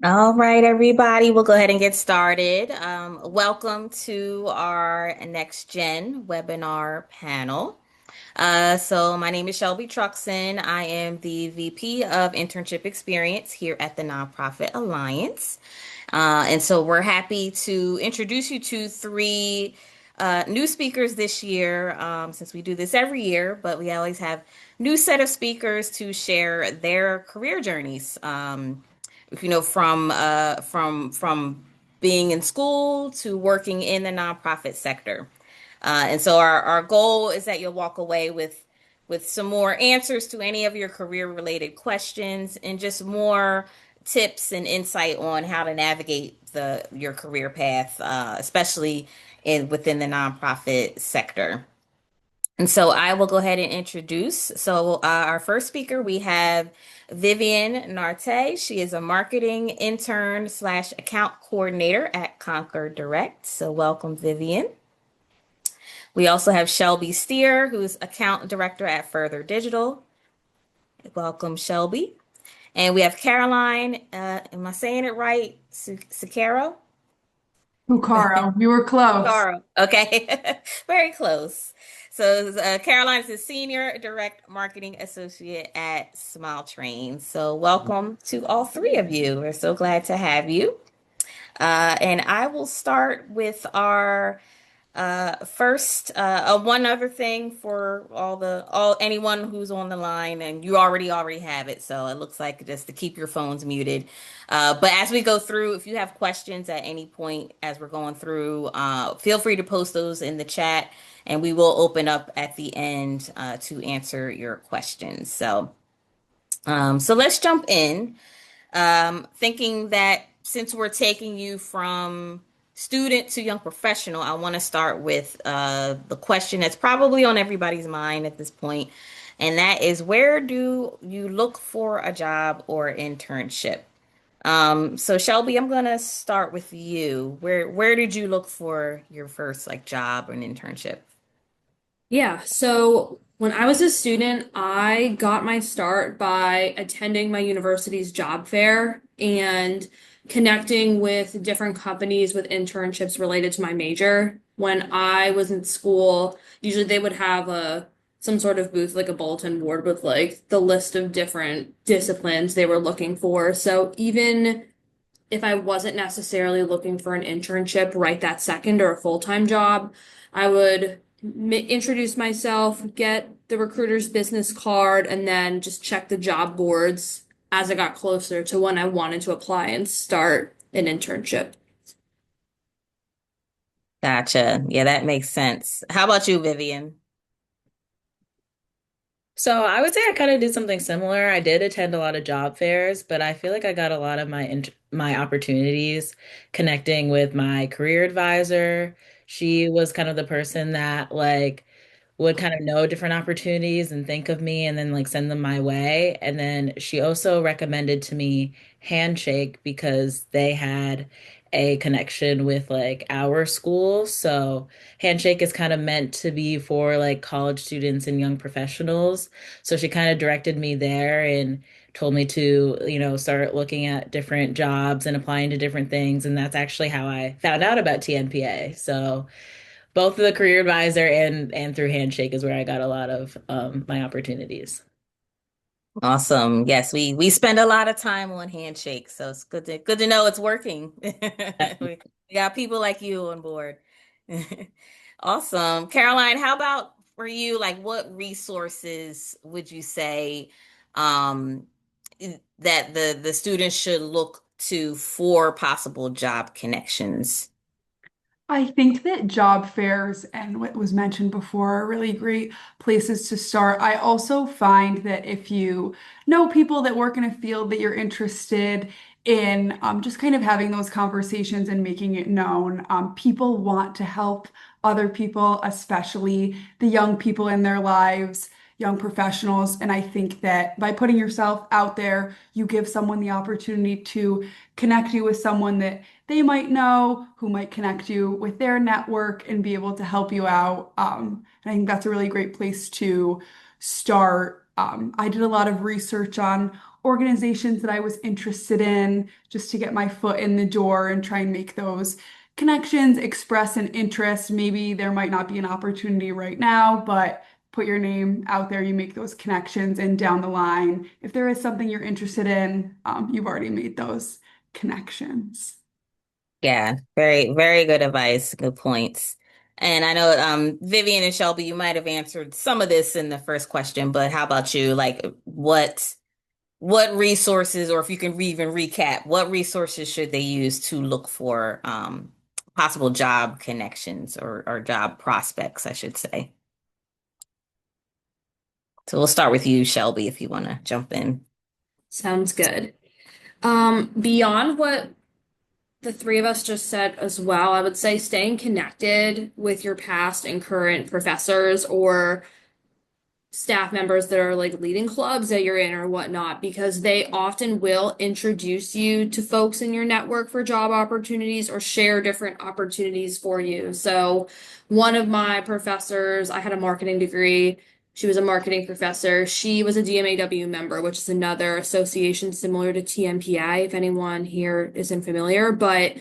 All right, everybody, we'll go ahead and get started. Welcome to our Next Gen webinar panel. So my name is Shelby Truxon. I am the VP of Internship Experience here at the Nonprofit Alliance. And so we're happy to introduce you to three new speakers this year, since we do this every year, but we always have new set of speakers to share their career journeys. From being in school to working in the nonprofit sector. And so our goal is that you'll walk away with some more answers to any of your career related questions and just more tips and insight on how to navigate your career path, especially within the nonprofit sector. And so I will go ahead and introduce. Our first speaker, we have Vivian Nartey. She is a marketing intern slash account coordinator at Concord Direct. So welcome, Vivian. We also have Shelby Steere, who's account director at Further Digital. Welcome, Shelby. And we have Caroline, am I saying it right? Cuccaro? Cuccaro, you were close. Cuccaro. Okay, very close. So Caroline is a senior direct marketing associate at Smile Train. So welcome to all three of you. We're so glad to have you. And I will start with our first, one other thing for all anyone who's on the line, and you already have it, so it looks like just to keep your phones muted. But as we go through, if you have questions at any point as we're going through, feel free to post those in the chat, and we will open up at the end to answer your questions. So let's jump in. Thinking that since we're taking you from student to young professional, I want to start with the question that's probably on everybody's mind at this point, and that is, where do you look for a job or internship? So Shelby, I'm gonna start with you. Where did you look for your first like job or an internship? Yeah, so when I was a student, I got my start by attending my university's job fair and connecting with different companies with internships related to my major. When I was in school, usually they would have some sort of booth, like a bulletin board with like the list of different disciplines they were looking for. So even if I wasn't necessarily looking for an internship right that second or a full-time job, I would introduce myself, get the recruiter's business card, and then just check the job boards as I got closer to when I wanted to apply and start an internship. Gotcha. Yeah, that makes sense. How about you, Vivian? So I would say I kind of did something similar. I did attend a lot of job fairs, but I feel like I got a lot of my opportunities connecting with my career advisor. She was kind of the person that like would kind of know different opportunities and think of me and then like send them my way. And then she also recommended to me Handshake because they had a connection with like our school. So Handshake is kind of meant to be for like college students and young professionals. So she kind of directed me there and told me to, start looking at different jobs and applying to different things. And that's actually how I found out about TNPA. So both the career advisor and through Handshake is where I got a lot of my opportunities. Awesome. Yes, we spend a lot of time on handshakes, so it's good to know it's working. We got people like you on board. Awesome. Caroline, how about for you? Like, what resources would you say um, that the students should look to for possible job connections? I think that job fairs and what was mentioned before are really great places to start. I also find that if you know people that work in a field that you're interested in, just kind of having those conversations and making it known, people want to help other people, especially the young people in their lives, young professionals. And I think that by putting yourself out there, you give someone the opportunity to connect you with someone that they might know, who might connect you with their network and be able to help you out. And I think that's a really great place to start. I did a lot of research on organizations that I was interested in just to get my foot in the door and try and make those connections, express an interest. Maybe there might not be an opportunity right now, but put your name out there, you make those connections, and down the line, if there is something you're interested in, you've already made those connections. Yeah, very, very good advice. Good points. And I know Vivian and Shelby, you might have answered some of this in the first question, but how about you? Like what resources, or if you can even recap, what resources should they use to look for possible job connections or job prospects, I should say. So we'll start with you, Shelby, if you want to jump in. Sounds good. Beyond what the three of us just said as well, I would say staying connected with your past and current professors or staff members that are like leading clubs that you're in or whatnot, because they often will introduce you to folks in your network for job opportunities or share different opportunities for you. So, one of my professors, I had a marketing degree. She was a marketing professor. She was a DMAW member, which is another association similar to TNPA, if anyone here isn't familiar. But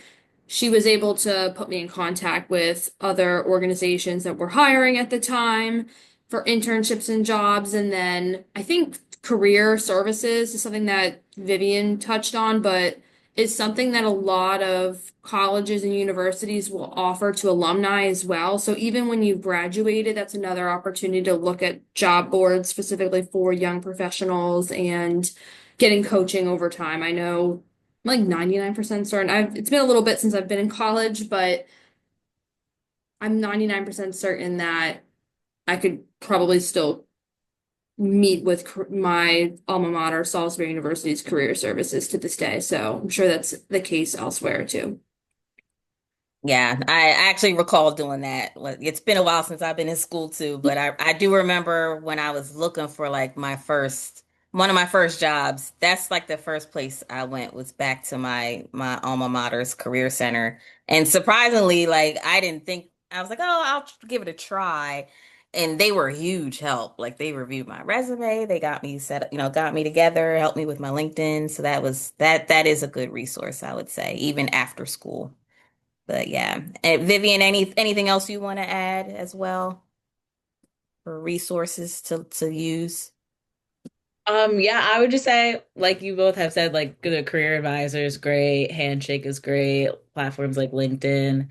she was able to put me in contact with other organizations that were hiring at the time for internships and jobs. And then I think career services is something that Vivian touched on, but it's something that a lot of colleges and universities will offer to alumni as well. So even when you've graduated, that's another opportunity to look at job boards specifically for young professionals and getting coaching over time. I know I'm like 99% certain. It's been a little bit since I've been in college, but I'm 99% certain that I could probably still meet with my alma mater, Salisbury University's career services to this day. So I'm sure that's the case elsewhere too. Yeah, I actually recall doing that. Well, it's been a while since I've been in school too, but I do remember when I was looking for like one of my first jobs. That's like the first place I went was back to my alma mater's career center. And surprisingly, like I didn't think I was like, oh, I'll give it a try. And they were a huge help. Like they reviewed my resume, they got me set, got me together, helped me with my LinkedIn. So that is a good resource, I would say, even after school. But yeah, Vivian, anything else you want to add as well for resources to use? Yeah, I would just say, like you both have said, like the career advisor is great, Handshake is great, platforms like LinkedIn.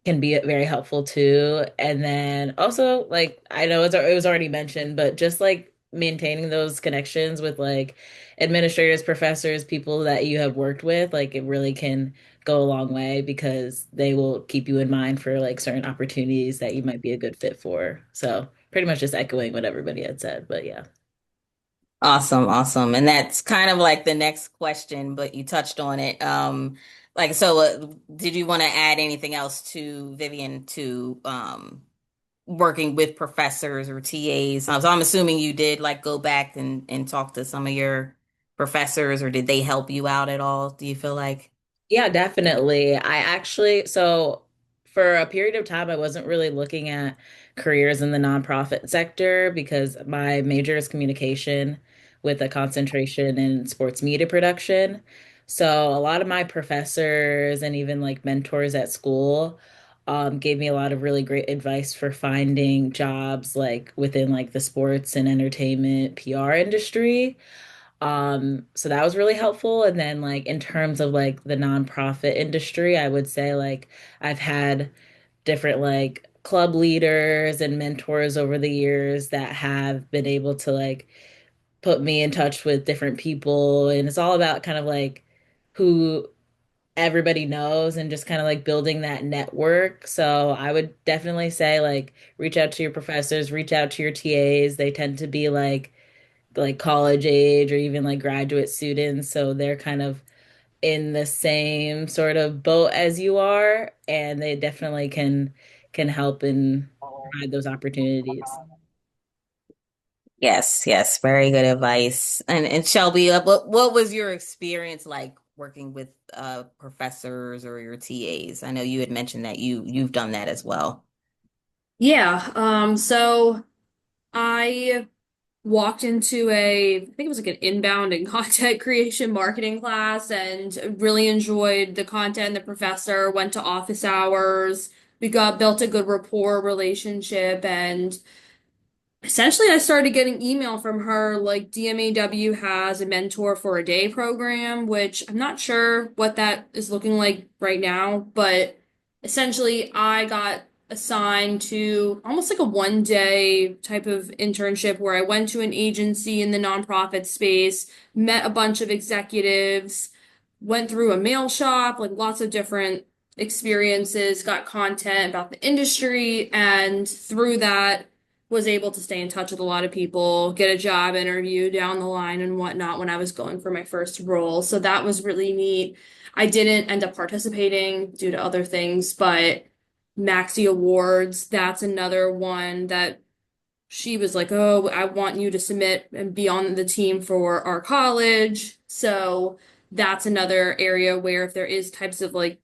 Can be very helpful too. And then also, like, I know it was already mentioned, but just like maintaining those connections with like administrators, professors, people that you have worked with, like it really can go a long way because they will keep you in mind for like certain opportunities that you might be a good fit for. So pretty much just echoing what everybody had said, but yeah. Awesome, awesome. And that's kind of like the next question, but you touched on it. Like, so did you want to add anything else to Vivian to working with professors or TAs? So I'm assuming you did like go back and talk to some of your professors, or did they help you out at all? Do you feel like? Yeah, definitely. So for a period of time, I wasn't really looking at careers in the nonprofit sector because my major is communication with a concentration in sports media production. So a lot of my professors and even like mentors at school gave me a lot of really great advice for finding jobs like within like the sports and entertainment PR industry. So that was really helpful. And then like in terms of like the nonprofit industry, I would say like I've had different like club leaders and mentors over the years that have been able to like put me in touch with different people. And it's all about kind of like who everybody knows and just kind of like building that network. So I would definitely say like reach out to your professors, reach out to your TAs. They tend to be like college age or even like graduate students. So they're kind of in the same sort of boat as you are, and they definitely can help and provide those opportunities. Yes, yes, very good advice. And Shelby, what was your experience like working with professors or your TAs? I know you had mentioned that you've done that as well. Yeah, so I walked into I think it was like an inbound and content creation marketing class and really enjoyed the content. The professor went to office hours. We got built a good rapport relationship and essentially, I started getting email from her like DMAW has a mentor for a day program, which I'm not sure what that is looking like right now, but essentially, I got assigned to almost like a 1 day type of internship where I went to an agency in the nonprofit space, met a bunch of executives, went through a mail shop, like lots of different experiences, got content about the industry, and through that, was able to stay in touch with a lot of people, get a job interview down the line and whatnot when I was going for my first role. So that was really neat. I didn't end up participating due to other things, but Maxi Awards, that's another one that she was like, "Oh, I want you to submit and be on the team for our college." So that's another area where if there is types of like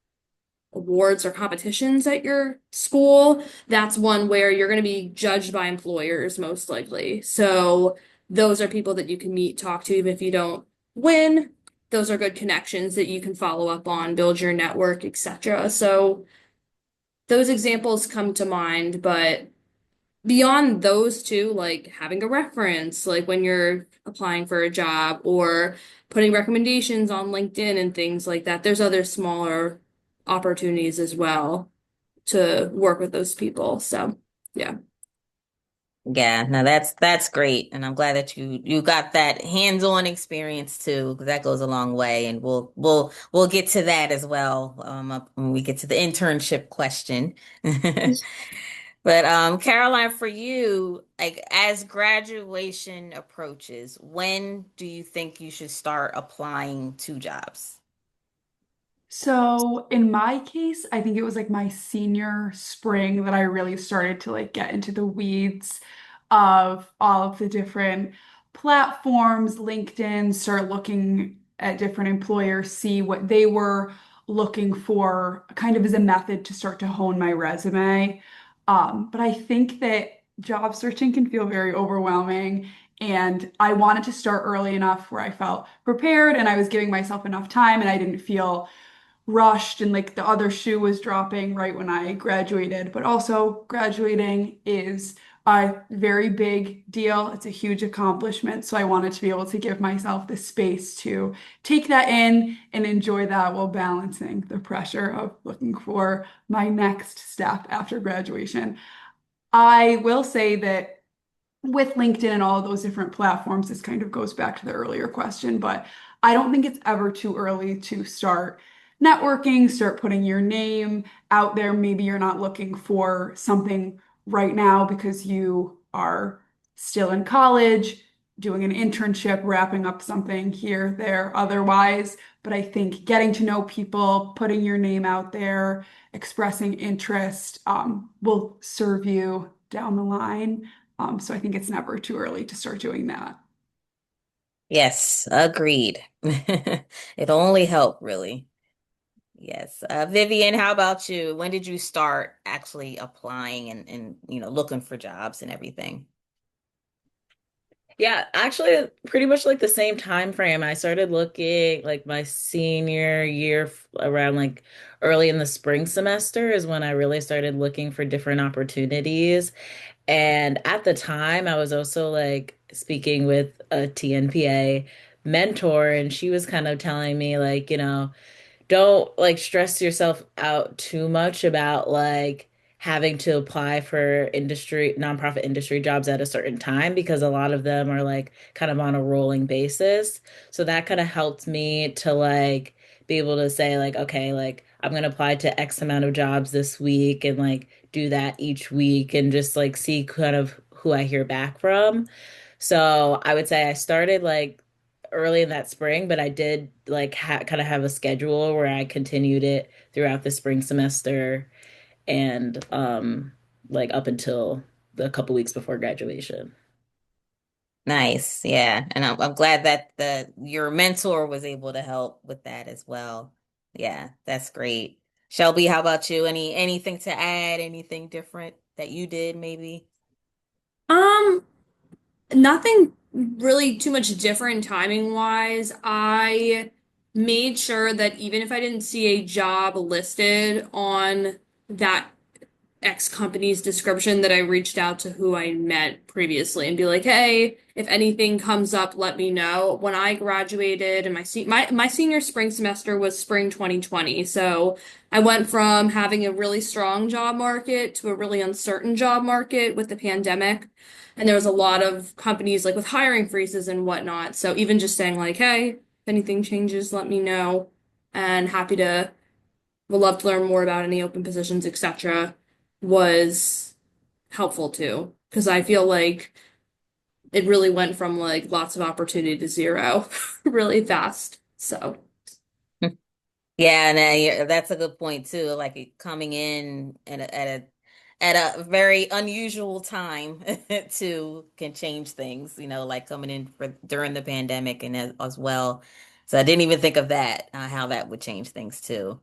awards or competitions at your school, that's one where you're going to be judged by employers most likely. So those are people that you can meet, talk to, even if you don't win. Those are good connections that you can follow up on, build your network, etc. So those examples come to mind, but beyond those two, like having a reference, like when you're applying for a job or putting recommendations on LinkedIn and things like that, there's other smaller opportunities as well to work with those people. So, yeah. Yeah, no, that's great, and I'm glad that you got that hands-on experience too, because that goes a long way, and we'll get to that as well when we get to the internship question. But Caroline, for you, like as graduation approaches, when do you think you should start applying to jobs? So in my case, I think it was like my senior spring that I really started to like get into the weeds of all of the different platforms, LinkedIn, start looking at different employers, see what they were looking for, kind of as a method to start to hone my resume. But I think that job searching can feel very overwhelming. And I wanted to start early enough where I felt prepared and I was giving myself enough time and I didn't feel rushed and like the other shoe was dropping right when I graduated. But also, graduating is a very big deal. It's a huge accomplishment. So I wanted to be able to give myself the space to take that in and enjoy that while balancing the pressure of looking for my next step after graduation. I will say that with LinkedIn and all of those different platforms, this kind of goes back to the earlier question, but I don't think it's ever too early to start networking, start putting your name out there. Maybe you're not looking for something right now because you are still in college, doing an internship, wrapping up something here, there, otherwise. But I think getting to know people, putting your name out there, expressing interest, will serve you down the line. So I think it's never too early to start doing that. Yes, agreed. It'll only help, really. Yes. Vivian, how about you? When did you start actually applying and looking for jobs and everything? Yeah, actually, pretty much like the same time frame. I started looking like my senior year around like early in the spring semester is when I really started looking for different opportunities. And at the time, I was also like speaking with a TNPA mentor, and she was kind of telling me like, don't like stress yourself out too much about like having to apply for nonprofit industry jobs at a certain time because a lot of them are like kind of on a rolling basis. So that kind of helped me to like be able to say like, okay, like I'm gonna apply to X amount of jobs this week and like do that each week and just like see kind of who I hear back from. So I would say I started like early in that spring, but I did like kind of have a schedule where I continued it throughout the spring semester and like up until the couple weeks before graduation. Nice. Yeah. And I'm glad that your mentor was able to help with that as well. Yeah, that's great. Shelby, how about you? Anything to add? Anything different that you did maybe? Um, Nothing really too much different timing wise. I made sure that even if I didn't see a job listed on that X company's description, that I reached out to who I met previously and be like, hey, if anything comes up, let me know. When I graduated and my senior spring semester was spring 2020, so I went from having a really strong job market to a really uncertain job market with the pandemic. And there was a lot of companies like with hiring freezes and whatnot. So even just saying like, hey, if anything changes, let me know. And happy to would love to learn more about any open positions, etc., was helpful too. Because I feel like it really went from like lots of opportunity to zero really fast. So, Yeah, and yeah, that's a good point too. Like coming in at a very unusual time too can change things, like coming in for during the pandemic and as well. So I didn't even think of that, how that would change things too.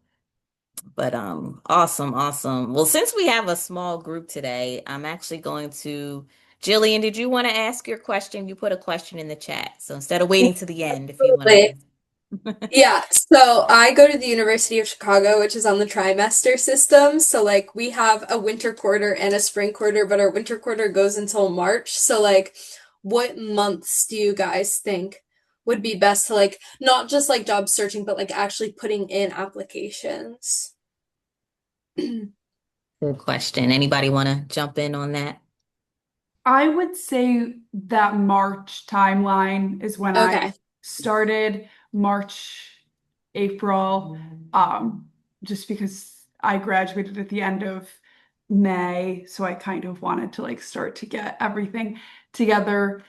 But awesome, awesome. Well, since we have a small group today, I'm actually going to Jillian, did you want to ask your question? You put a question in the chat. So instead of waiting to the end, if you want to Absolutely. ask. Yeah, so I go to the University of Chicago, which is on the trimester system. So, like, we have a winter quarter and a spring quarter, but our winter quarter goes until March. So, like, what months do you guys think would be best to, like, not just like job searching, but like actually putting in applications? Good question. Anybody want to jump in on that? I would say that March timeline is when I Okay, started March, April, just because I graduated at the end of May, so I kind of wanted to like start to get everything together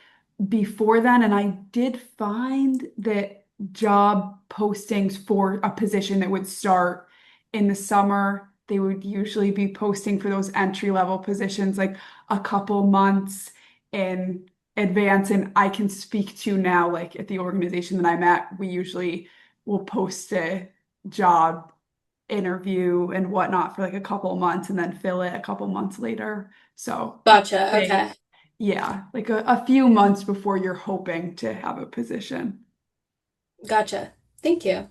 before then. And I did find that job postings for a position that would start in the summer, they would usually be posting for those entry level positions like a couple months in advance. And I can speak to now, like at the organization that I'm at, we usually will post a job interview and whatnot for like a couple months and then fill it a couple months later. So gotcha. say, Okay, yeah, like a few months before you're hoping to have a position. gotcha. Thank you.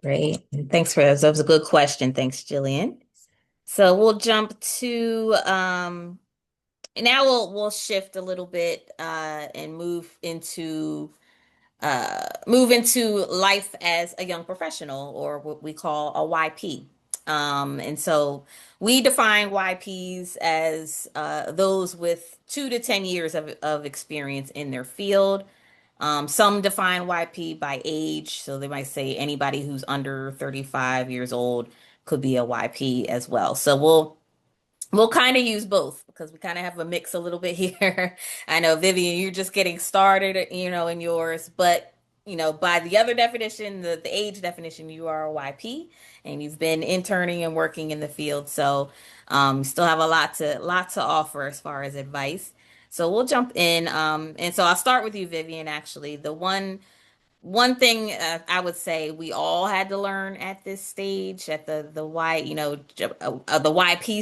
Great. Thanks for that. That was a good question. Thanks, Jillian. So we'll jump to now we'll shift a little bit and move into life as a young professional, or what we call a YP. And so we define YPs as those with 2 to 10 years of experience in their field. Some define YP by age, so they might say anybody who's under 35 years old could be a YP as well. So we'll kind of use both because we kind of have a mix a little bit here. I know, Vivian, you're just getting started, in yours, but by the other definition, the age definition, you are a YP and you've been interning and working in the field. So you still have a lot to offer as far as advice. So we'll jump in. And so I'll start with you, Vivian, actually. The one thing I would say we all had to learn at this stage, at the YP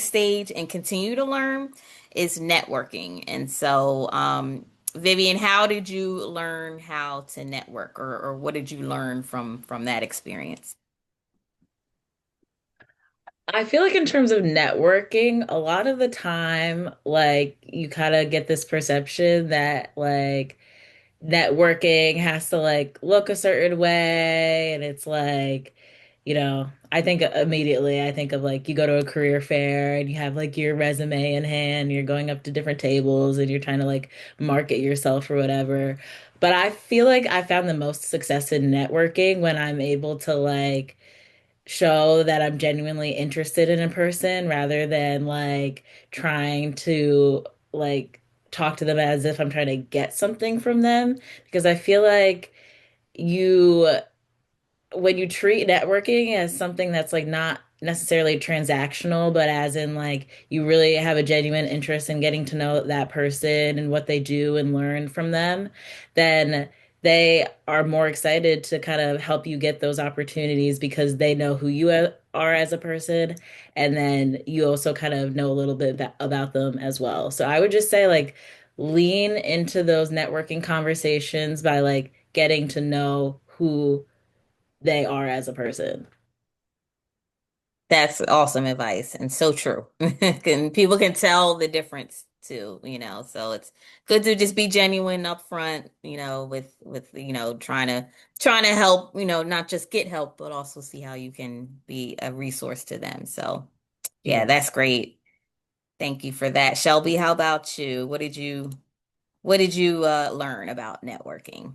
stage, and continue to learn is networking. And so, Vivian, how did you learn how to network, or what did you learn from that experience? I feel like in terms of networking, a lot of the time, like you kind of get this perception that like networking has to like look a certain way, and it's like, I think immediately I think of like you go to a career fair and you have like your resume in hand, you're going up to different tables and you're trying to like market yourself or whatever. But I feel like I found the most success in networking when I'm able to like show that I'm genuinely interested in a person rather than like trying to like talk to them as if I'm trying to get something from them. Because I feel like you, when you treat networking as something that's like not necessarily transactional, but as in like you really have a genuine interest in getting to know that person and what they do and learn from them, then they are more excited to kind of help you get those opportunities because they know who you are as a person. And then you also kind of know a little bit about them as well. So I would just say, like, lean into those networking conversations by like getting to know who they are as a person. That's awesome advice and so true. People can tell the difference too, so it's good to just be genuine up front, with trying to help, not just get help, but also see how you can be a resource to them. So yeah, Yeah. that's great. Thank you for that. Shelby, how about you? What did you learn about networking?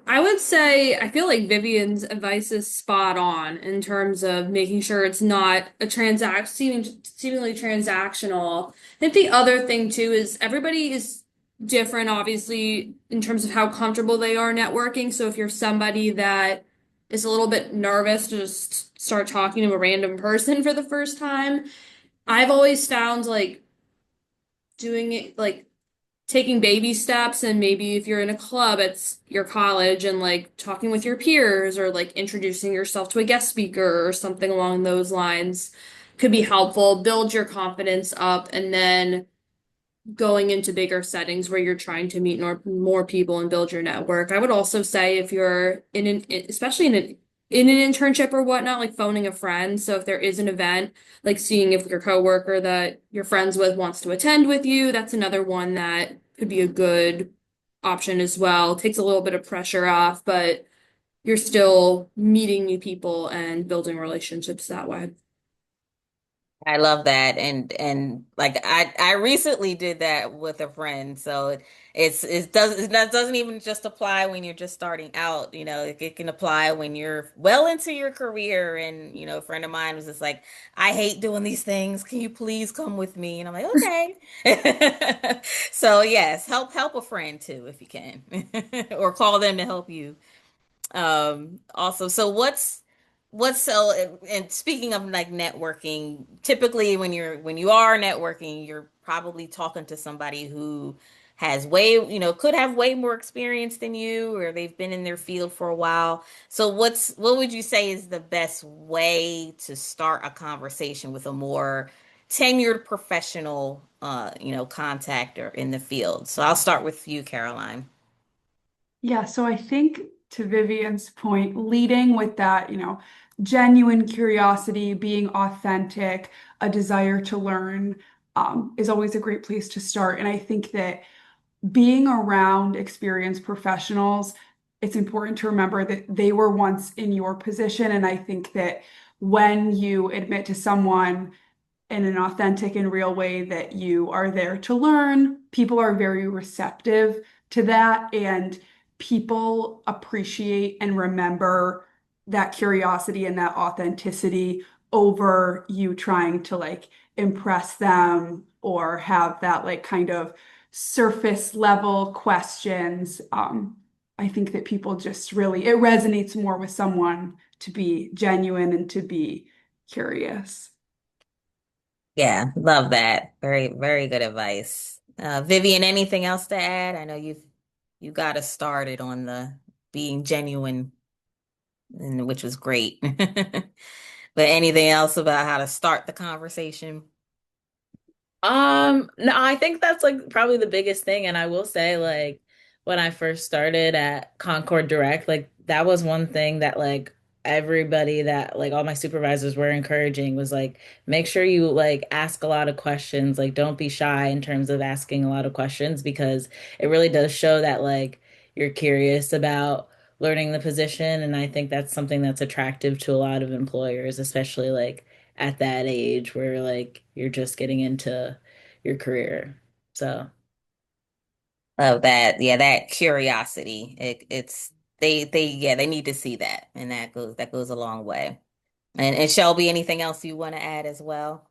I would say I feel like Vivian's advice is spot on in terms of making sure it's not a seemingly transactional. I think the other thing too is everybody is different, obviously, in terms of how comfortable they are networking. So if you're somebody that is a little bit nervous to just start talking to a random person for the first time, I've always found like doing it like taking baby steps, and maybe if you're in a club at your college and like talking with your peers or like introducing yourself to a guest speaker or something along those lines could be helpful. Build your confidence up, and then going into bigger settings where you're trying to meet more people and build your network. I would also say if you're especially in an internship or whatnot, like phoning a friend. So if there is an event, like seeing if your coworker that you're friends with wants to attend with you, that's another one that could be a good option as well. Takes a little bit of pressure off, but you're still meeting new people and building relationships that way. I love that. And like I recently did that with a friend. So it doesn't even just apply when you're just starting out, it can apply when you're well into your career. And a friend of mine was just like, I hate doing these things. Can you please come with me? And I'm like, okay. So yes, help a friend too if you can. Or call them to help you. Also, so what's so and speaking of like networking, typically when you are networking, you're probably talking to somebody who has could have way more experience than you, or they've been in their field for a while. So what would you say is the best way to start a conversation with a more tenured professional contactor in the field? So I'll start with you, Caroline. Yeah, so I think to Vivian's point, leading with that, genuine curiosity, being authentic, a desire to learn, is always a great place to start. And I think that being around experienced professionals, it's important to remember that they were once in your position. And I think that when you admit to someone in an authentic and real way that you are there to learn, people are very receptive to that. And people appreciate and remember that curiosity and that authenticity over you trying to like impress them or have that like kind of surface level questions. I think that people just really, it resonates more with someone to be genuine and to be curious. Yeah, love that. Very, very good advice. Vivian, anything else to add? I know you got us started on the being genuine, and which was great. But anything else about how to start the conversation? No, I think that's like probably the biggest thing. And I will say, like, when I first started at Concord Direct, like that was one thing that like everybody that like all my supervisors were encouraging was like, make sure you like ask a lot of questions. Like, don't be shy in terms of asking a lot of questions because it really does show that like you're curious about learning the position. And I think that's something that's attractive to a lot of employers, especially like at that age where like you're just getting into your career. So, Love that. Yeah, that curiosity. It's they need to see that, and that goes a long way. And Shelby, anything else you want to add as well?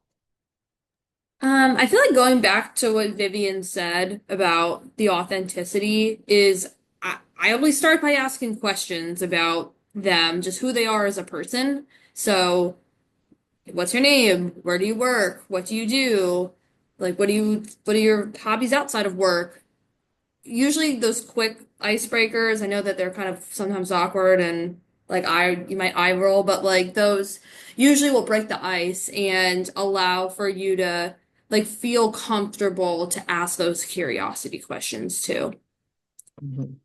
I feel like going back to what Vivian said about the authenticity is I always start by asking questions about them, just who they are as a person. So What's your name? Where do you work? What do you do? Like, what are your hobbies outside of work? Usually those quick icebreakers, I know that they're kind of sometimes awkward and like you might eye roll, but like those usually will break the ice and allow for you to like feel comfortable to ask those curiosity questions too. Mhm.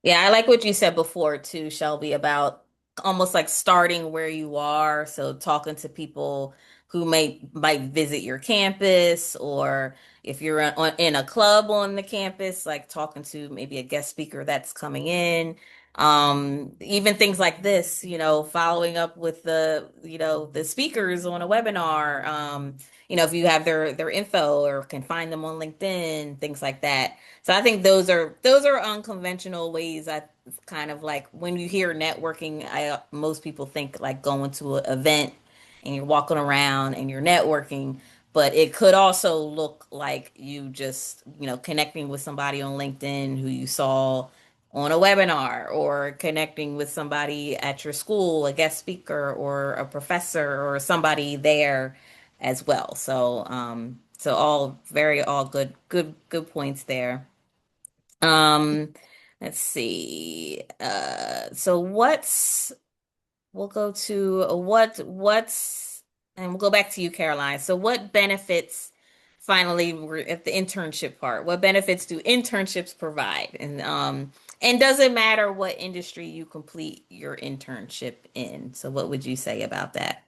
Yeah, I like what you said before too, Shelby, about almost like starting where you are. So talking to people who might visit your campus, or if you're in a club on the campus, like talking to maybe a guest speaker that's coming in. Even things like this, following up with the speakers on a webinar. If you have their info or can find them on LinkedIn, things like that. So I think those are unconventional ways. I kind of like when you hear networking, most people think like going to an event and you're walking around and you're networking, but it could also look like you just, connecting with somebody on LinkedIn who you saw on a webinar, or connecting with somebody at your school, a guest speaker or a professor or somebody there as well. So all good points there. Um, let's see. So we'll go to and we'll go back to you, Caroline. So what benefits, finally, we're at the internship part. What benefits do internships provide? And does it matter what industry you complete your internship in? So what would you say about that?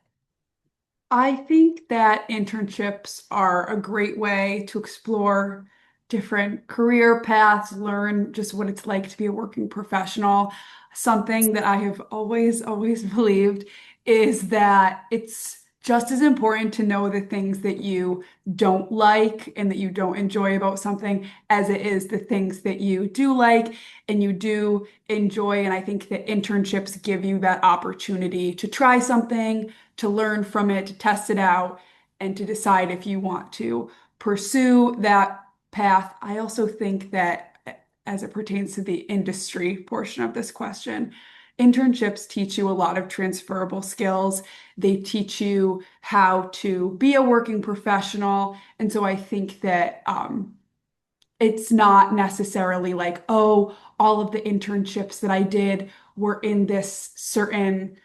I think that internships are a great way to explore different career paths, learn just what it's like to be a working professional. Something that I have always believed is that it's just as important to know the things that you don't like and that you don't enjoy about something as it is the things that you do like and you do enjoy. And I think that internships give you that opportunity to try something, to learn from it, to test it out, and to decide if you want to pursue that path. I also think that as it pertains to the industry portion of this question, internships teach you a lot of transferable skills. They teach you how to be a working professional. And so I think that it's not necessarily like, oh, all of the internships that I did were in this certain,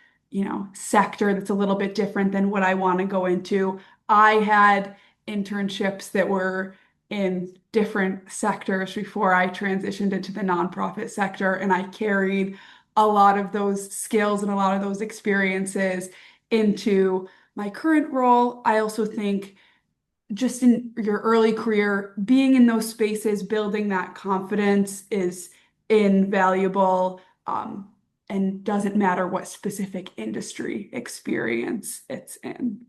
sector that's a little bit different than what I want to go into. I had internships that were in different sectors before I transitioned into the nonprofit sector, and I carried a lot of those skills and a lot of those experiences into my current role. I also think just in your early career, being in those spaces, building that confidence is invaluable, and doesn't matter what specific industry experience it's in.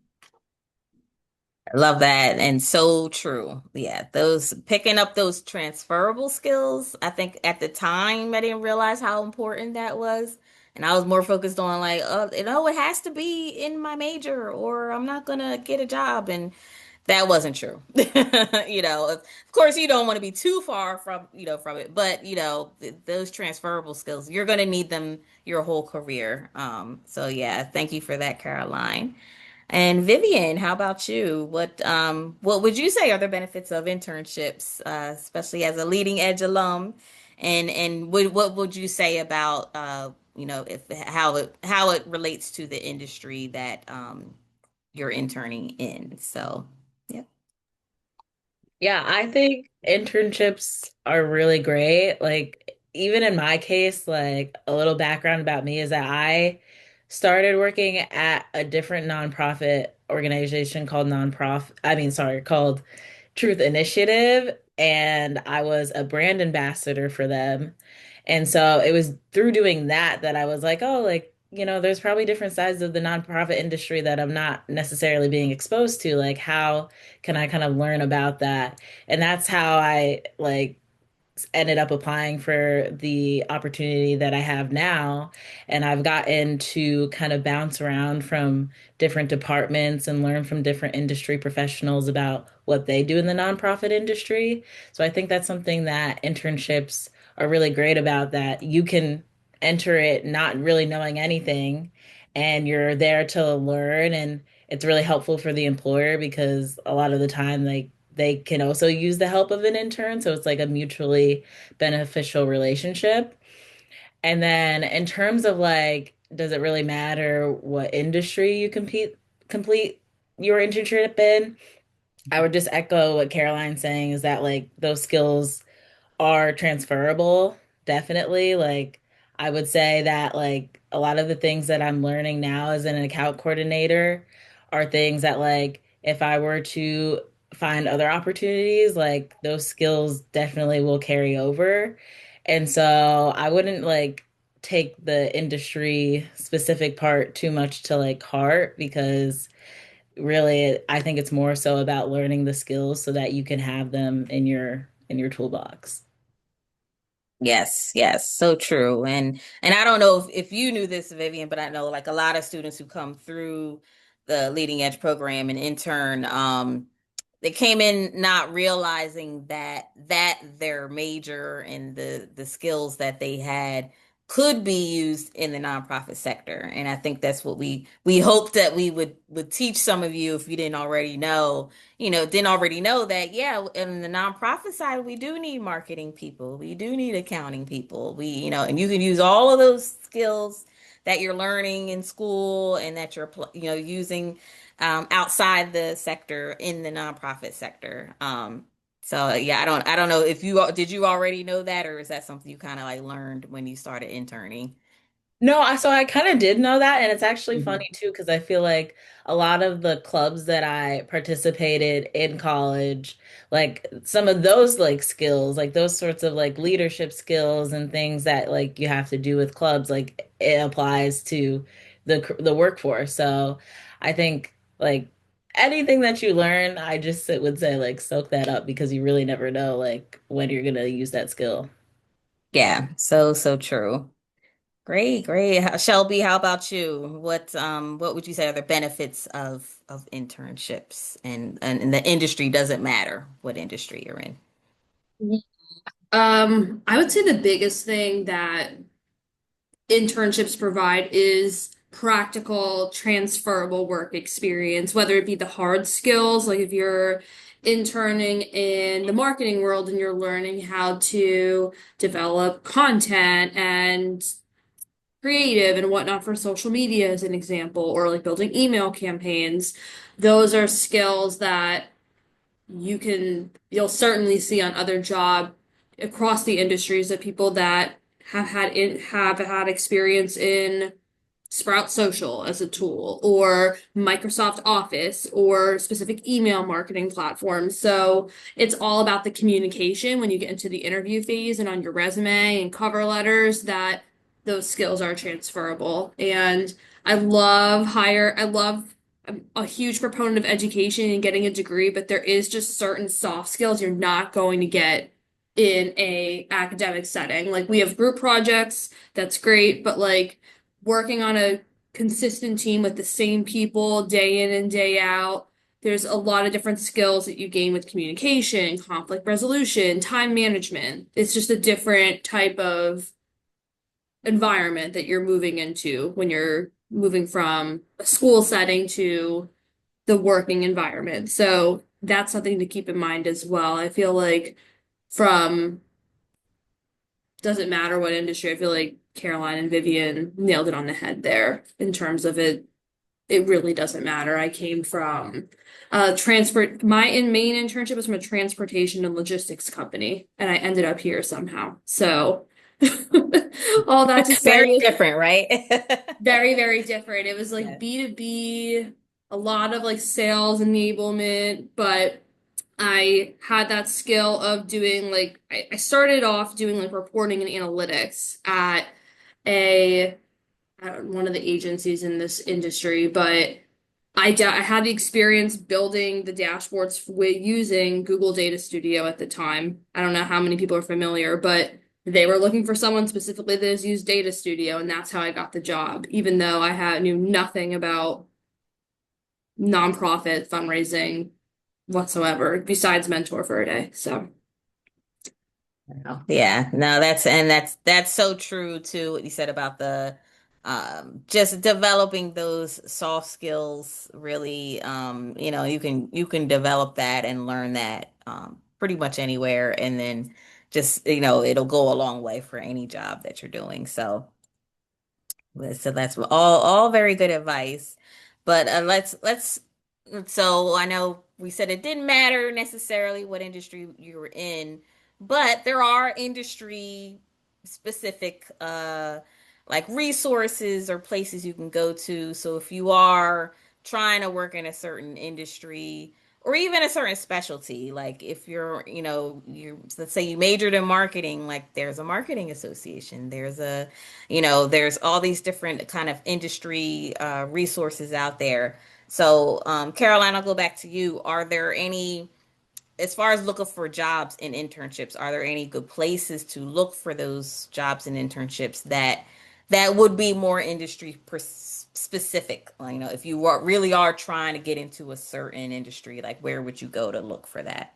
I love that, and so true. Yeah, those picking up those transferable skills. I think at the time I didn't realize how important that was. And I was more focused on like, it has to be in my major or I'm not gonna get a job. And that wasn't true. Of course you don't want to be too far from it, but those transferable skills, you're gonna need them your whole career. So yeah, thank you for that, Caroline. And Vivian, how about you? What would you say are the benefits of internships, especially as a leading edge alum? And what would you say about if how it relates to the industry that you're interning in? So, yeah. Yeah, I think internships are really great. Like, even in my case, like a little background about me is that I started working at a different nonprofit organization called Truth Initiative, and I was a brand ambassador for them. And so it was through doing that that I was like, oh, like, there's probably different sides of the nonprofit industry that I'm not necessarily being exposed to. Like, how can I kind of learn about that? And that's how I like ended up applying for the opportunity that I have now. And I've gotten to kind of bounce around from different departments and learn from different industry professionals about what they do in the nonprofit industry. So I think that's something that internships are really great about, that you can enter it not really knowing anything and you're there to learn, and it's really helpful for the employer because a lot of the time like they can also use the help of an intern, so it's like a mutually beneficial relationship. And then in terms of like, does it really matter what industry you complete your internship in? I would just echo what Caroline's saying is that like those skills are transferable, definitely. Like I would say that like a lot of the things that I'm learning now as an account coordinator are things that like if I were to find other opportunities, like those skills definitely will carry over. And so I wouldn't like take the industry specific part too much to like heart because really I think it's more so about learning the skills so that you can have them in your toolbox. Yes, yes, so true. And I don't know if you knew this, Vivian, but I know like a lot of students who come through the leading edge program and intern, they came in not realizing that their major and the skills that they had could be used in the nonprofit sector. And I think that's what we hope that we would teach some of you if you didn't already know, didn't already know that, yeah, in the nonprofit side, we do need marketing people. We do need accounting people. And you can use all of those skills that you're learning in school and that you're, using outside the sector in the nonprofit sector. So yeah, I don't know if did you already know that, or is that something you kind of like learned when you started interning? No, so I kind of did know that, and it's actually Mhm. funny too because I feel like a lot of the clubs that I participated in college, like some of those like skills, like those sorts of like leadership skills and things that like you have to do with clubs, like it applies to the workforce. So I think like anything that you learn, I just would say like soak that up because you really never know like when you're gonna use that skill. Yeah, so true. Great, great. Shelby, how about you? What would you say are the benefits of internships and the industry doesn't matter what industry you're in? I would say the biggest thing that internships provide is practical, transferable work experience, whether it be the hard skills, like if you're interning in the marketing world and you're learning how to develop content and creative and whatnot for social media as an example, or like building email campaigns. Those are skills that you'll certainly see on other job across the industries of people that have had experience in Sprout Social as a tool or Microsoft Office or specific email marketing platforms. So it's all about the communication when you get into the interview phase and on your resume and cover letters that those skills are transferable. And I love I'm a huge proponent of education and getting a degree, but there is just certain soft skills you're not going to get in a academic setting. Like we have group projects, that's great, but like working on a consistent team with the same people day in and day out. There's a lot of different skills that you gain with communication, conflict resolution, time management. It's just a different type of environment that you're moving into when you're moving from a school setting to the working environment. So that's something to keep in mind as well. I feel like from doesn't matter what industry, I feel like Caroline and Vivian nailed it on the head there in terms of it really doesn't matter. I came from transport my main internship was from a transportation and logistics company, and I ended up here somehow. So all that to Very say, different, right? very, very different. It was like Yes. B2B, a lot of like sales enablement, but I had that skill of doing like I started off doing like reporting and analytics at a one of the agencies in this industry, but I had the experience building the dashboards with using Google Data Studio at the time. I don't know how many people are familiar, but they were looking for someone specifically that has used Data Studio, and that's how I got the job, even though knew nothing about nonprofit fundraising whatsoever, besides mentor for a day. So Yeah, no, that's so true too, what you said about just developing those soft skills really, you can develop that and learn that pretty much anywhere, and then just it'll go a long way for any job that you're doing. So that's all very good advice. But let's so I know we said it didn't matter necessarily what industry you were in, but there are industry specific like resources or places you can go to. So if you are trying to work in a certain industry or even a certain specialty, like if let's say you majored in marketing, like there's a marketing association, there's all these different kind of industry resources out there. So, Caroline, I'll go back to you. Are there any, as far as looking for jobs and internships, are there any good places to look for those jobs and internships that would be more industry specific? If you really are trying to get into a certain industry, like where would you go to look for that?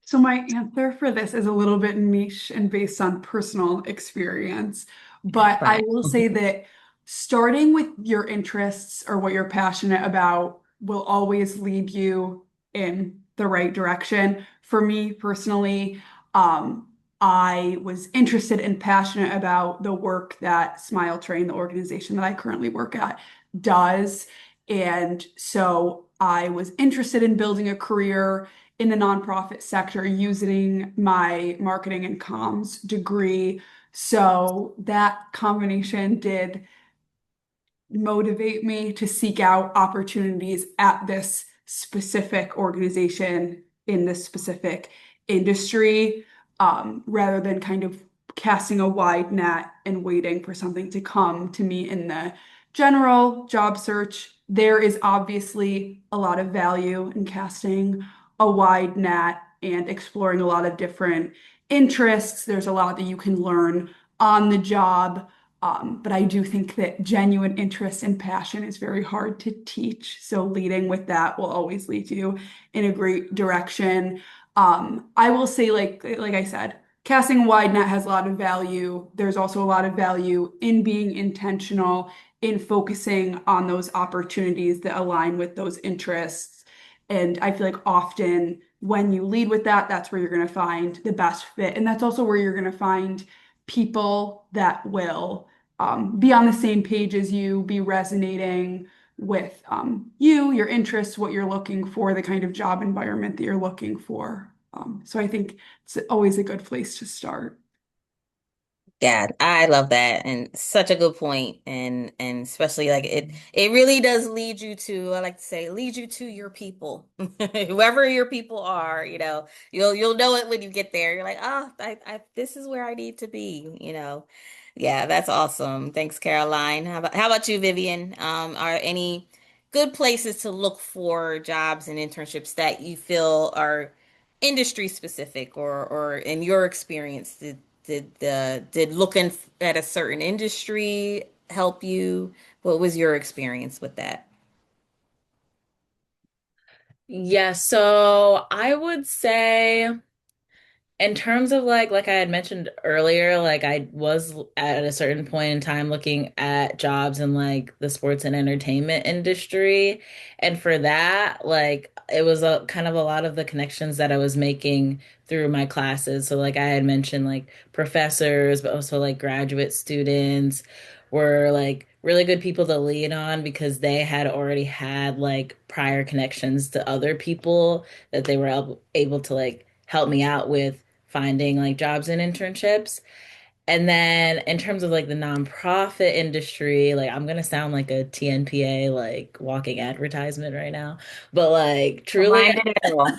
So my answer for this is a little bit niche and based on personal experience, but I Right. will say that starting with your interests or what you're passionate about will always lead you in the right direction. For me personally, I was interested and passionate about the work that Smile Train, the organization that I currently work at, does. And so I was interested in building a career in the nonprofit sector using my marketing and comms degree. So that combination did motivate me to seek out opportunities at this specific organization in this specific industry, rather than kind of casting a wide net and waiting for something to come to me in the general job search. There is obviously a lot of value in casting a wide net and exploring a lot of different interests. There's a lot that you can learn on the job. But I do think that genuine interest and passion is very hard to teach. So leading with that will always lead you in a great direction. I will say, like I said, casting a wide net has a lot of value. There's also a lot of value in being intentional, in focusing on those opportunities that align with those interests. And I feel like often when you lead with that, that's where you're going to find the best fit. And that's also where you're going to find people that will be on the same page as you, be resonating with you, your interests, what you're looking for, the kind of job environment that you're looking for. So I think it's always a good place to start. Yeah, I love that, and such a good point, and especially like it really does lead you to, I like to say, lead you to your people. Whoever your people are, you'll know it when you get there. You're like, oh, this is where I need to be. Yeah, that's awesome. Thanks, Caroline. How about you, Vivian? Are any good places to look for jobs and internships that you feel are industry specific, or in your experience, did looking at a certain industry help you? What was your experience with that? Yeah, so I would say in terms of like I had mentioned earlier, like I was at a certain point in time looking at jobs in like the sports and entertainment industry. And for that, like it was a kind of a lot of the connections that I was making through my classes. So like I had mentioned like professors, but also like graduate students were like really good people to lean on because they had already had like prior connections to other people that they were able to like help me out with finding like jobs and internships. And then in terms of like the nonprofit industry, like I'm gonna sound like a TNPA like walking advertisement right now, but like truly Remind it all.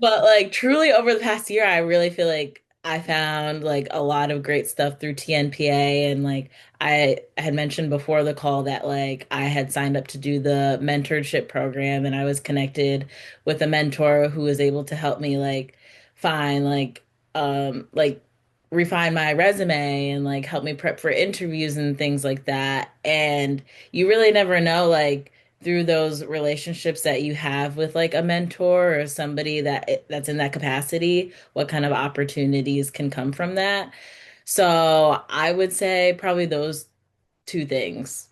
but like truly over the past year, I really feel like I found like a lot of great stuff through TNPA. And like I had mentioned before the call that like I had signed up to do the mentorship program, and I was connected with a mentor who was able to help me like find like refine my resume and like help me prep for interviews and things like that. And you really never know like through those relationships that you have with like a mentor or somebody that's in that capacity, what kind of opportunities can come from that. So I would say probably those two things.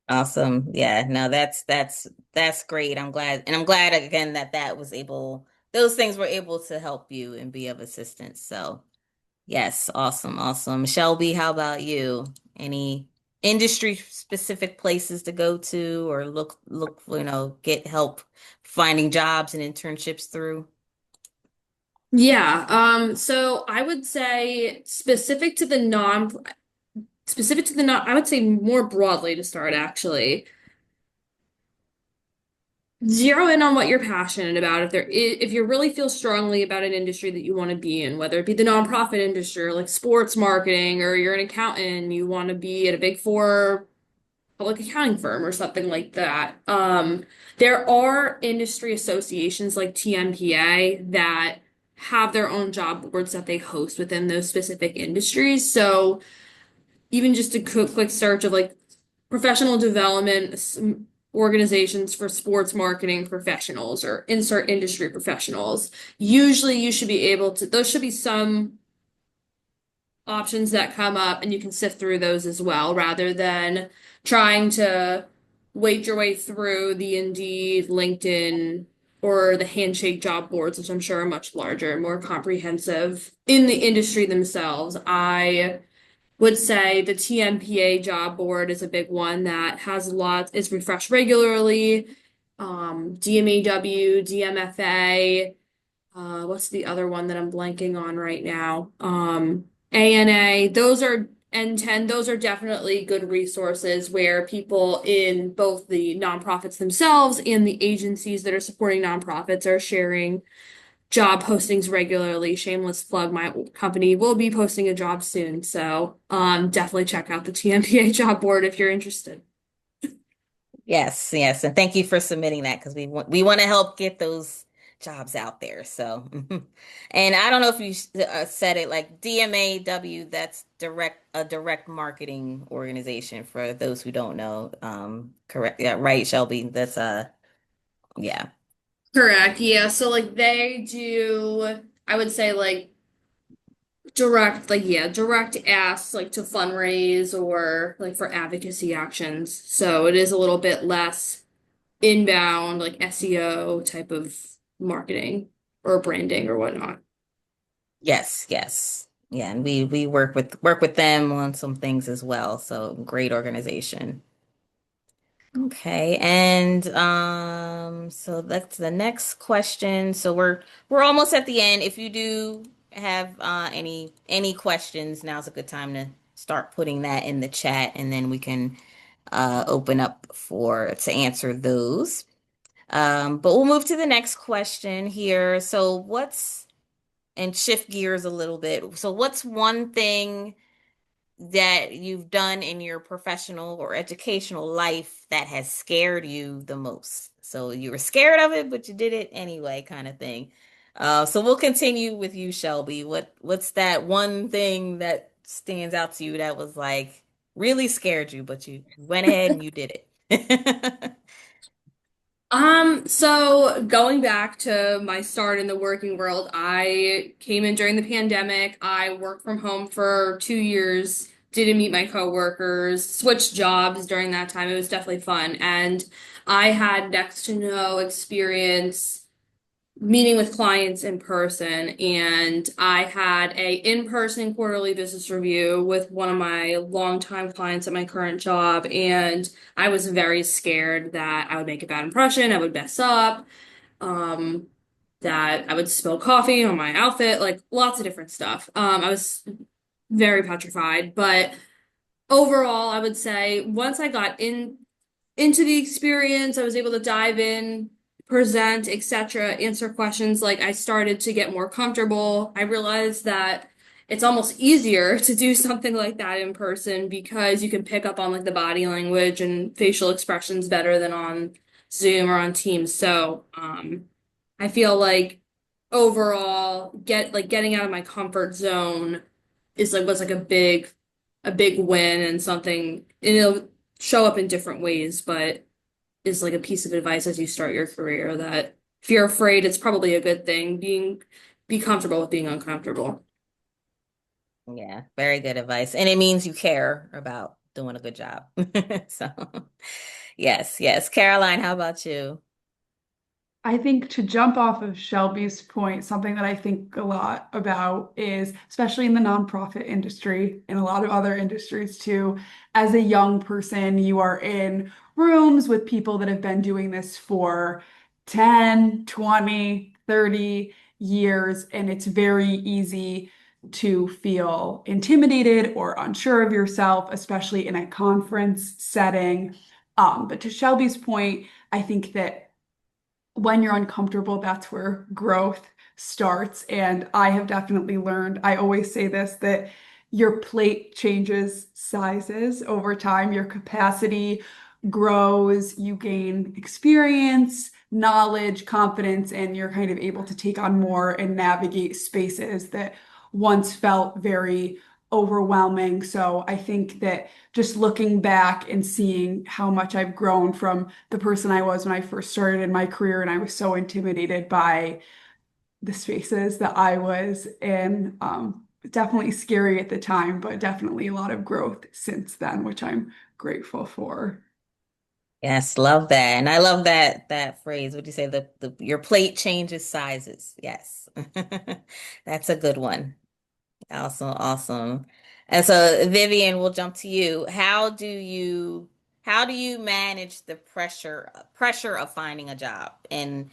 Awesome. Yeah, no, that's great. I'm glad again that that was able, those things were able to help you and be of assistance. So, yes, awesome, awesome. Shelby, how about you? Any industry specific places to go to or look, get help finding jobs and internships through? Yeah, so I would say specific to the non, I would say more broadly to start actually. Zero in on what you're passionate about. If you really feel strongly about an industry that you want to be in, whether it be the nonprofit industry or like sports marketing, or you're an accountant, and you want to be at a big four public accounting firm or something like that. There are industry associations like TNPA that have their own job boards that they host within those specific industries. So even just a quick search of like professional development organizations for sports marketing professionals or insert industry professionals. Usually you should be able to, those should be some options that come up and you can sift through those as well rather than trying to wade your way through the Indeed, LinkedIn, or the Handshake job boards, which I'm sure are much larger and more comprehensive in the industry themselves. I would say the TNPA job board is a big one that has lots, is refreshed regularly. DMAW, DMFA, what's the other one that I'm blanking on right now? ANA, those are N10, those are definitely good resources where people in both the nonprofits themselves and the agencies that are supporting nonprofits are sharing job postings regularly. Shameless plug, my company will be posting a job soon. So definitely check out the TNPA job board if you're interested. Yes, yes, and thank you for submitting that because we want to help get those jobs out there. So, and I don't know if you said it like DMAW, that's direct marketing organization for those who don't know. Correct, yeah, right, Shelby. That's yeah, Correct. Yeah. So like they do, I would say like direct asks like to fundraise or like for advocacy actions. So it is a little bit less inbound, like SEO type of marketing or branding or whatnot. yes, yes, yeah, and we work with them on some things as well. So great organization. Okay, and so that's the next question. So we're almost at the end. If you do have any questions, now's a good time to start putting that in the chat, and then we can open up for to answer those. But we'll move to the next question here. So and shift gears a little bit. So what's one thing that you've done in your professional or educational life that has scared you the most? So you were scared of it, but you did it anyway, kind of thing. So we'll continue with you, Shelby. What's that one thing that stands out to you that was like really scared you, but you went ahead and you did it? So going back to my start in the working world, I came in during the pandemic. I worked from home for 2 years, didn't meet my coworkers, switched jobs during that time. It was definitely fun. And I had next to no experience meeting with clients in person, and I had a in-person quarterly business review with one of my longtime clients at my current job, and I was very scared that I would make a bad impression, I would mess up, um, that I would spill coffee on my outfit, like lots of different stuff. I was very petrified, but overall, I would say once I got into the experience. I was able to dive in, present, etc., answer questions. Like I started to get more comfortable. I realized that it's almost easier to do something like that in person because you can pick up on like the body language and facial expressions better than on Zoom or on Teams. So, I feel like overall getting out of my comfort zone is like was like a big win and something and it'll show up in different ways, but is like a piece of advice as you start your career that if you're afraid, it's probably a good thing. Be comfortable with being uncomfortable. Yeah, very good advice. And it means you care about doing a good job. So, yes, yes. Caroline, how about you? I think to jump off of Shelby's point, something that I think a lot about is, especially in the nonprofit industry and a lot of other industries too, as a young person, you are in rooms with people that have been doing this for 10, 20, 30 years, and it's very easy to feel intimidated or unsure of yourself, especially in a conference setting. But to Shelby's point, I think that when you're uncomfortable, that's where growth starts. And I have definitely learned, I always say this, that your plate changes sizes over time, your capacity grows, you gain experience, knowledge, confidence, and you're kind of able to take on more and navigate spaces that once felt very overwhelming. So I think that just looking back and seeing how much I've grown from the person I was when I first started in my career, and I was so intimidated by the spaces that I was in. Definitely scary at the time, but definitely a lot of growth since then, which I'm grateful for. Yes, love that. And I love that phrase. What do you say? The your plate changes sizes. Yes. That's a good one. Awesome, awesome. And so Vivian, we'll jump to you. How do you manage the pressure of finding a job and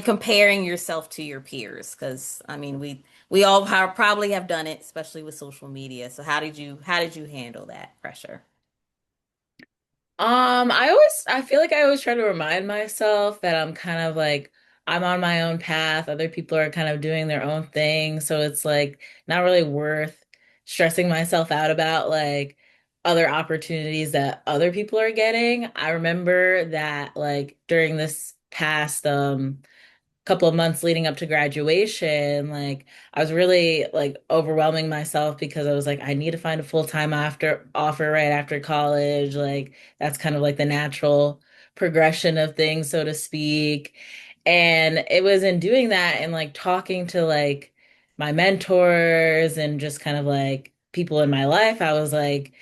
comparing yourself to your peers? Because I mean, we all probably have done it, especially with social media. So how did you handle that pressure? I feel like I always try to remind myself that I'm kind of like, I'm on my own path. Other people are kind of doing their own thing. So it's like not really worth stressing myself out about like other opportunities that other people are getting. I remember that like during this past, couple of months leading up to graduation, like I was really like overwhelming myself because I was like, I need to find a full-time after offer right after college. Like that's kind of like the natural progression of things, so to speak. And it was in doing that and like talking to like my mentors and just kind of like people in my life, I was like,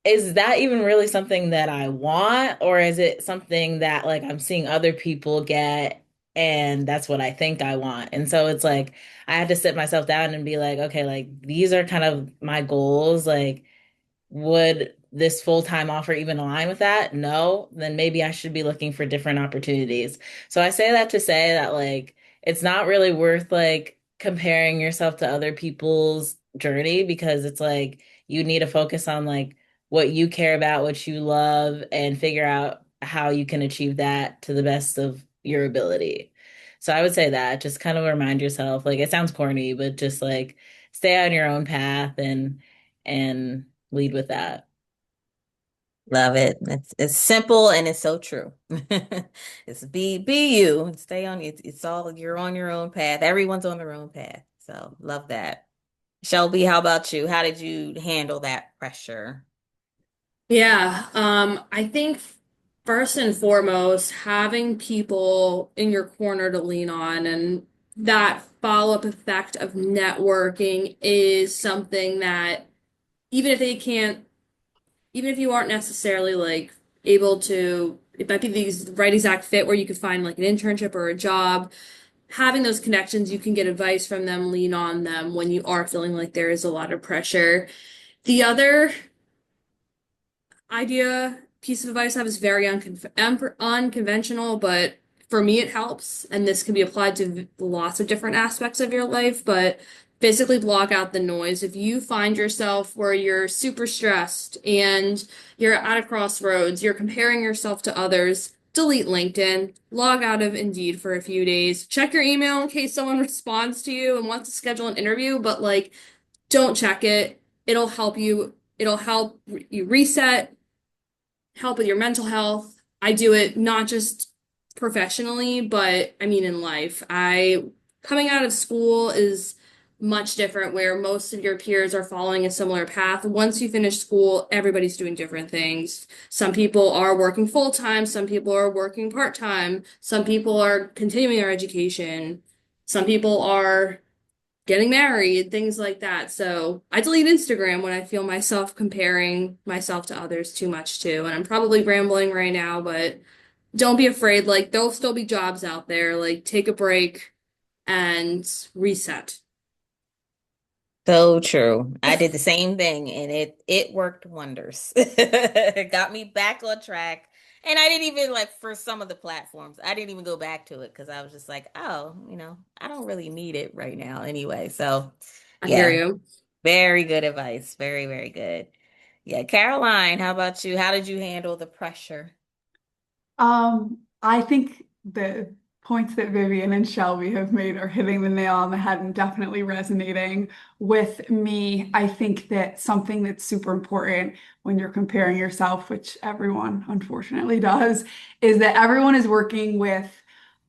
is that even really something that I want, or is it something that like I'm seeing other people get and that's what I think I want? And so it's like I had to sit myself down and be like, okay, like these are kind of my goals. Like would this full-time offer even align with that? No, then maybe I should be looking for different opportunities. So I say that to say that like it's not really worth like comparing yourself to other people's journey because it's like you need to focus on like what you care about, what you love, and figure out how you can achieve that to the best of your ability. So I would say that just kind of remind yourself, like it sounds corny, but just like stay on your own path and lead with that. Love it. It's simple and it's so true. It's be you and stay on it's all you're on your own path. Everyone's on their own path. So love that. Shelby, how about you? How did you handle that pressure? Yeah, I think first and foremost, having people in your corner to lean on and that follow-up effect of networking is something that even if they can't, even if you aren't necessarily like able to, it might be the right exact fit where you could find like an internship or a job, having those connections, you can get advice from them, lean on them when you are feeling like there is a lot of pressure. The other piece of advice I have is very unconventional, but for me it helps, and this can be applied to lots of different aspects of your life, but basically block out the noise. If you find yourself where you're super stressed and you're at a crossroads, you're comparing yourself to others, delete LinkedIn, log out of Indeed for a few days, check your email in case someone responds to you and wants to schedule an interview, but like don't check it. It'll help you. It'll help you reset, help with your mental health. I do it not just professionally, but I mean in life. I coming out of school is much different where most of your peers are following a similar path. Once you finish school, everybody's doing different things. Some people are working full time, some people are working part time, some people are continuing their education, some people are getting married, things like that. So I delete Instagram when I feel myself comparing myself to others too much too. And I'm probably rambling right now, but don't be afraid. Like there'll still be jobs out there. Like take a break and reset. So true. I did the same thing and it worked wonders. It got me back on track. And I didn't even like for some of the platforms, I didn't even go back to it because I was just like, oh, I don't really need it right now anyway. So, I hear yeah, you. very good advice. Very, very good. Yeah, Caroline, how about you? How did you handle the pressure? I think the points that Vivian and Shelby have made are hitting the nail on the head and definitely resonating with me. I think that something that's super important when you're comparing yourself, which everyone unfortunately does, is that everyone is working with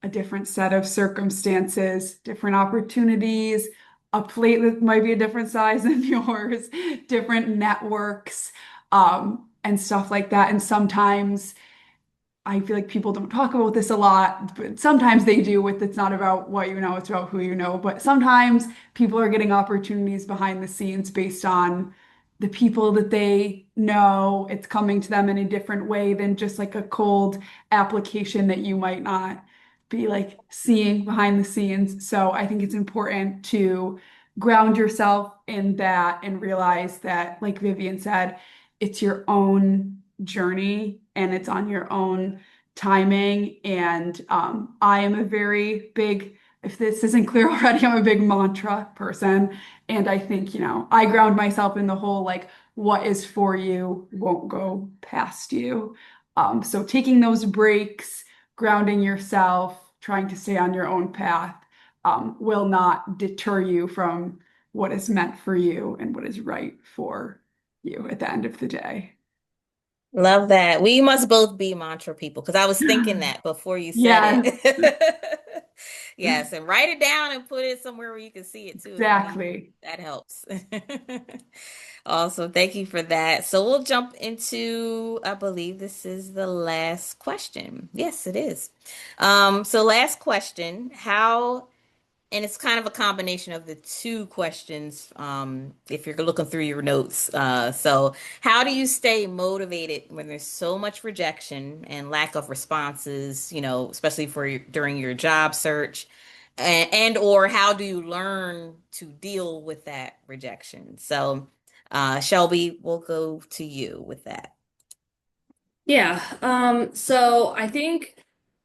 a different set of circumstances, different opportunities, a plate that might be a different size than yours, different networks, and stuff like that. And sometimes I feel like people don't talk about this a lot, but sometimes they do with it's not about what you know, it's about who you know. But sometimes people are getting opportunities behind the scenes based on the people that they know. It's coming to them in a different way than just like a cold application that you might not be like seeing behind the scenes. So I think it's important to ground yourself in that and realize that, like Vivian said, it's your own journey and it's on your own timing. And I am a very big, if this isn't clear already, I'm a big mantra person. And I think, I ground myself in the whole like, what is for you won't go past you. So taking those breaks, grounding yourself, trying to stay on your own path will not deter you from what is meant for you and what is right for you at the end of the day. Love that. We must both be mantra people because I was thinking that before you said Yes, it. Yes, and write it down and put it somewhere where you can see it too if you need to. exactly. That helps. Awesome. Thank you for that. So we'll jump into, I believe this is the last question. Yes, it is. So last question, how and it's kind of a combination of the two questions, if you're looking through your notes. So, how do you stay motivated when there's so much rejection and lack of responses, especially during your job search? And or how do you learn to deal with that rejection? So, Shelby, we'll go to you with that. Yeah. So I think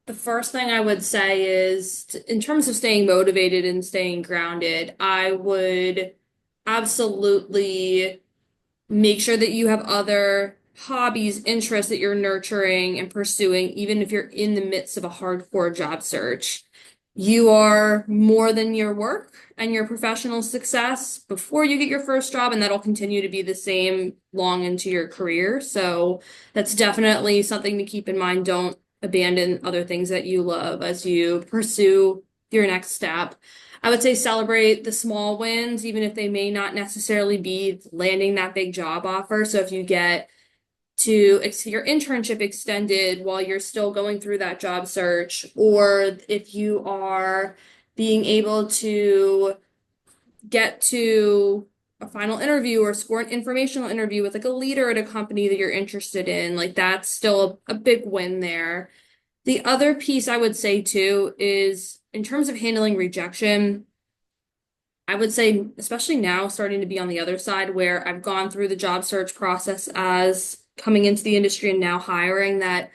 the first thing I would say is in terms of staying motivated and staying grounded, I would absolutely make sure that you have other hobbies, interests that you're nurturing and pursuing, even if you're in the midst of a hardcore job search. You are more than your work and your professional success before you get your first job, and that'll continue to be the same long into your career. So that's definitely something to keep in mind. Don't abandon other things that you love as you pursue your next step. I would say celebrate the small wins, even if they may not necessarily be landing that big job offer. So if you get to your internship extended while you're still going through that job search, or if you are being able to get to a final interview or score an informational interview with like a leader at a company that you're interested in, like that's still a big win there. The other piece I would say too is in terms of handling rejection, I would say, especially now, starting to be on the other side where I've gone through the job search process as coming into the industry and now hiring, that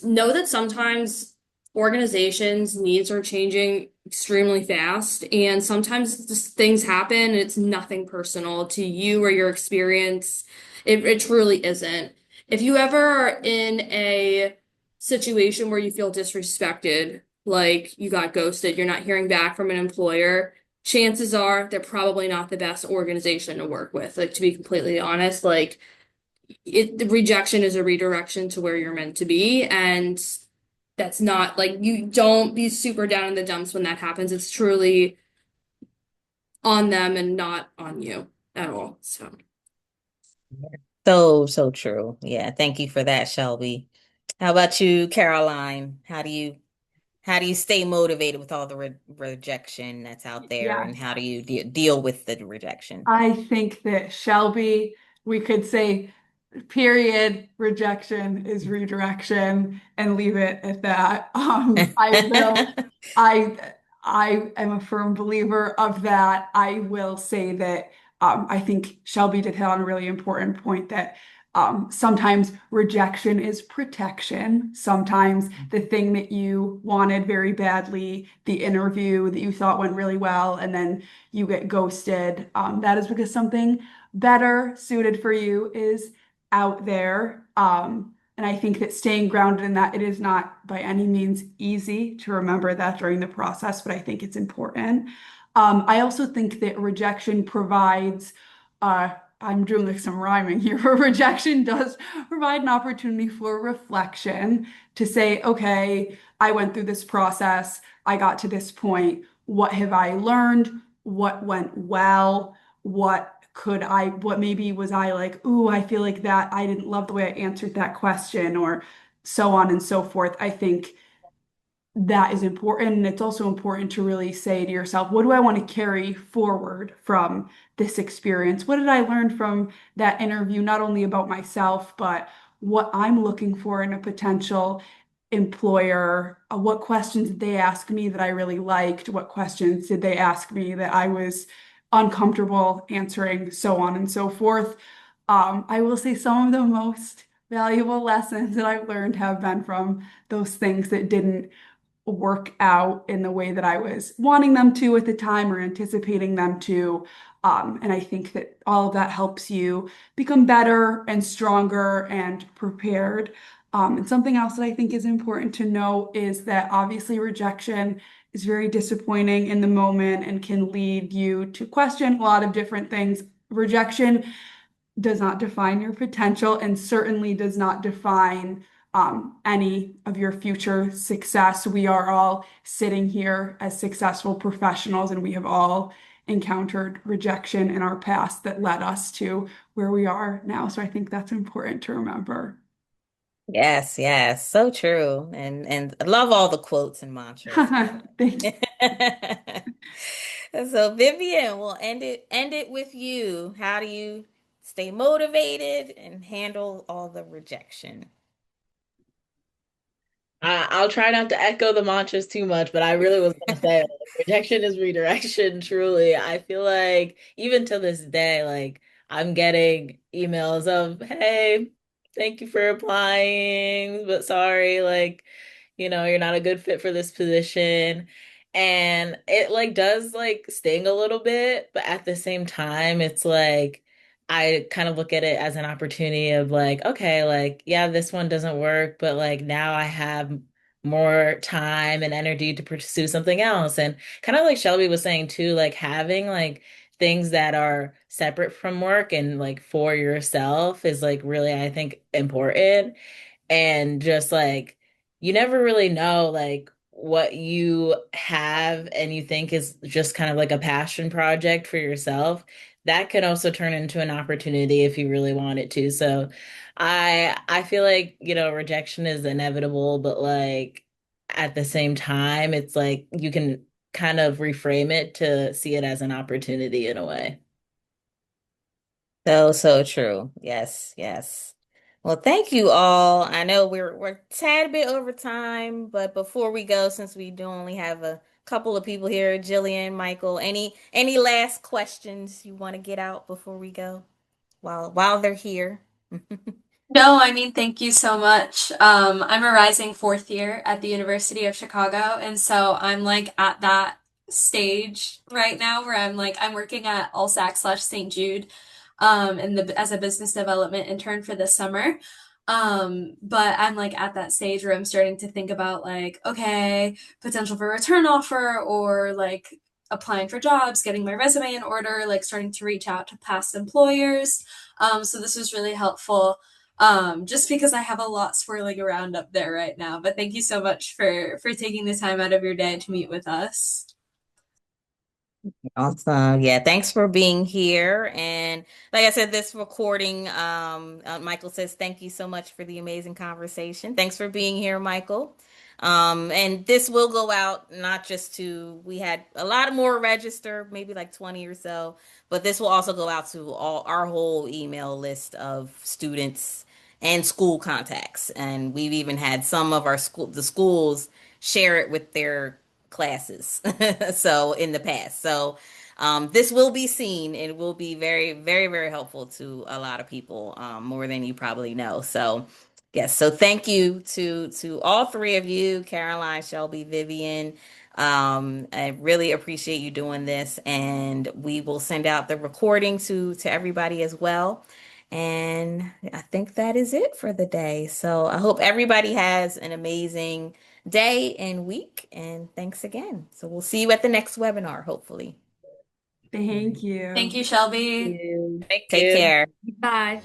know that sometimes organizations' needs are changing extremely fast, and sometimes just things happen and it's nothing personal to you or your experience. It truly isn't. If you ever are in a situation where you feel disrespected, like you got ghosted, you're not hearing back from an employer, chances are they're probably not the best organization to work with. Like to be completely honest, like the rejection is a redirection to where you're meant to be, and that's not like you don't be super down in the dumps when that happens. It's truly on them and not on you at all. So So, so true. Yeah, thank you for that, Shelby. How about you, Caroline? how do you stay motivated with all the rejection that's out there, and how Yes. do you deal with the rejection? I think that Shelby, we could say period, rejection is redirection and leave it at that. I I am a firm believer of that. I will say that I think Shelby did hit on a really important point that sometimes rejection is protection. Sometimes the thing that you wanted very badly, the interview that you thought went really well, and then you get ghosted. That is because something better suited for you is out there. And I think that staying grounded in that, it is not by any means easy to remember that during the process, but I think it's important. I also think that rejection provides, I'm doing like some rhyming here, but rejection does provide an opportunity for reflection to say, okay, I went through this process, I got to this point. What have I learned? What went well? What maybe was I like, ooh, I feel like that I didn't love the way I answered that question, or so on and so forth. I think that is important. And it's also important to really say to yourself, what do I want to carry forward from this experience? What did I learn from that interview, not only about myself, but what I'm looking for in a potential employer? What questions did they ask me that I really liked? What questions did they ask me that I was uncomfortable answering, so on and so forth. I will say some of the most valuable lessons that I've learned have been from those things that didn't work out in the way that I was wanting them to at the time or anticipating them to. And I think that all of that helps you become better and stronger and prepared. And something else that I think is important to know is that obviously rejection is very disappointing in the moment and can lead you to question a lot of different things. Rejection does not define your potential and certainly does not define any of your future success. We are all sitting here as successful professionals, and we have all encountered rejection in our past that led us to where we are now. So I think that's important to remember. Yes, yes, so true. And I love all the quotes and mantras. Thank you. So Vivian, we'll end it with you. How do you stay motivated and handle all the rejection? I'll try not to echo the mantras too much, but I really was gonna say like, rejection is redirection, truly. I feel like even to this day, like I'm getting emails of, hey, thank you for applying, but sorry, like, you're not a good fit for this position. And it like does like sting a little bit, but at the same time, it's like I kind of look at it as an opportunity of like, okay, like, yeah, this one doesn't work, but like now I have more time and energy to pursue something else. And kind of like Shelby was saying too, like having like things that are separate from work and like for yourself is like really, I think, important. And just like you never really know like what you have and you think is just kind of like a passion project for yourself that can also turn into an opportunity if you really want it to. So I feel like rejection is inevitable, but like at the same time it's like you can kind of reframe it to see it as an opportunity in a way. So, so true. Yes, yes. Well, thank you all. I know we're a tad bit over time, but before we go, since we do only have a couple of people here, Jillian, Michael, any last questions you want to get out before we go while they're here? No, I mean, thank you so much. I'm a rising fourth year at the University of Chicago, and so I'm like at that stage right now where I'm working at Allsack/St. Jude, as a business development intern for this summer. But I'm like at that stage where I'm starting to think about like, okay, potential for return offer or like applying for jobs, getting my resume in order, like starting to reach out to past employers. So this was really helpful just because I have a lot swirling around up there right now. But thank you so much for taking the time out of your day to meet with us. Awesome. Yeah, thanks for being here. And like I said, this recording, Michael says, thank you so much for the amazing conversation. Thanks for being here, Michael. And this will go out not just to, we had a lot more register, maybe like 20 or so, but this will also go out to all our whole email list of students and school contacts. And we've even had some of the schools share it with their classes. So in the past. So this will be seen. It will be very, very, very helpful to a lot of people, more than you probably know. So yes, so thank you to all three of you, Caroline, Shelby, Vivian. I really appreciate you doing this, and we will send out the recording to everybody as well. And I think that is it for the day. So I hope everybody has an amazing day and week, and thanks again. So we'll see you at the next webinar, hopefully. Thank Thank you. you, Shelby. Thank Take you. care. Bye.